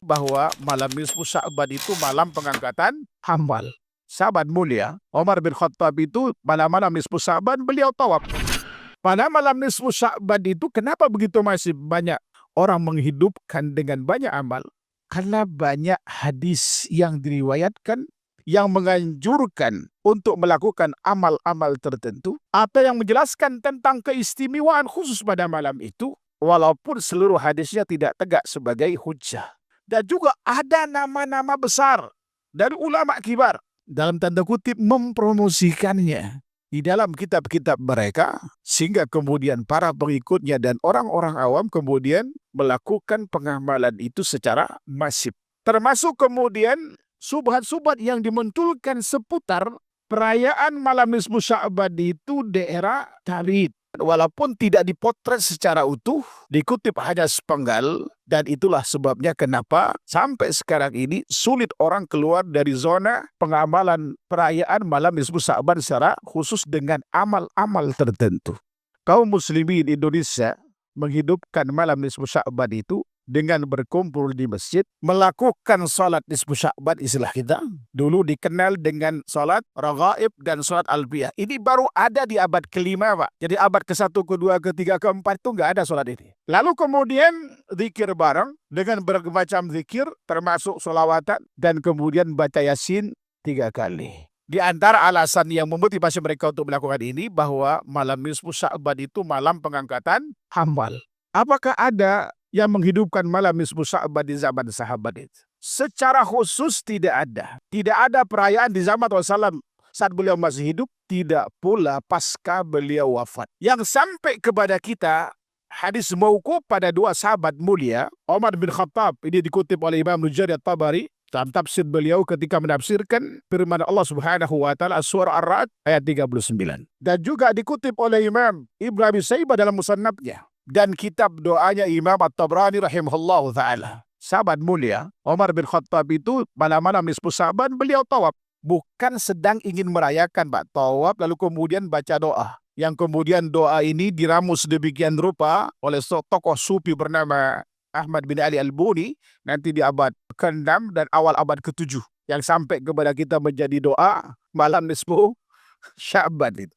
bahwa malam nisfu Sya'ban itu malam pengangkatan amal. Sahabat mulia, Umar bin Khattab itu malam-malam nisfu Sya'ban beliau tawaf. Pada malam nisfu Sya'ban itu kenapa begitu masih banyak orang menghidupkan dengan banyak amal? Karena banyak hadis yang diriwayatkan yang menganjurkan untuk melakukan amal-amal tertentu atau yang menjelaskan tentang keistimewaan khusus pada malam itu, walaupun seluruh hadisnya tidak tegak sebagai hujjah. Dan juga ada nama-nama besar dari ulama kibar dalam tanda kutip mempromosikannya di dalam kitab-kitab mereka, sehingga kemudian para pengikutnya dan orang-orang awam kemudian melakukan pengamalan itu secara masif. Termasuk kemudian subhat-subhat yang dimunculkan seputar perayaan malam nisfu Sya'ban itu daerah Tarid. Walaupun tidak dipotret secara utuh, dikutip hanya sepenggal, dan itulah sebabnya kenapa sampai sekarang ini sulit orang keluar dari zona pengamalan perayaan malam nisfu Sya'ban secara khusus dengan amal-amal tertentu. Kaum muslimin Indonesia menghidupkan malam nisfu Sya'ban itu dengan berkumpul di masjid, melakukan salat nisfu Sya'ban, istilah kita dulu dikenal dengan salat raghaib dan salat alfiyah. Ini baru ada di abad kelima, Pak. Jadi abad ke-1, ke-2, ke-3, ke-4 itu nggak ada salat ini. Lalu kemudian zikir bareng dengan bermacam zikir, termasuk sholawatan, dan kemudian baca Yasin 3 kali. Di antara alasan yang memotivasi mereka untuk melakukan ini bahwa malam nisfu Sya'ban itu malam pengangkatan amal. Apakah ada yang menghidupkan malam nisfu Sya'ban di zaman sahabat itu? Secara khusus tidak ada. Tidak ada perayaan di zaman Rasulullah saat beliau masih hidup, tidak pula pasca beliau wafat. Yang sampai kepada kita hadis mauquf pada dua sahabat mulia, Umar bin Khattab, ini dikutip oleh Imam Jarir At-Tabari dalam tafsir beliau ketika menafsirkan firman Allah Subhanahu wa taala surah Ar-Ra'd ayat 39. Dan juga dikutip oleh Imam Ibnu Abi Syaibah dalam musannafnya dan kitab doanya Imam At-Tabrani rahimahullahu taala. Sahabat mulia, Umar bin Khattab itu malam-malam nisfu Sya'ban beliau tawaf, bukan sedang ingin merayakan, Pak. Tawaf lalu kemudian baca doa. Yang kemudian doa ini diramus demikian rupa oleh tokoh sufi bernama Ahmad bin Ali Al-Buni nanti di abad ke-6 dan awal abad ke-7 yang sampai kepada kita menjadi doa malam nisfu Sya'ban itu.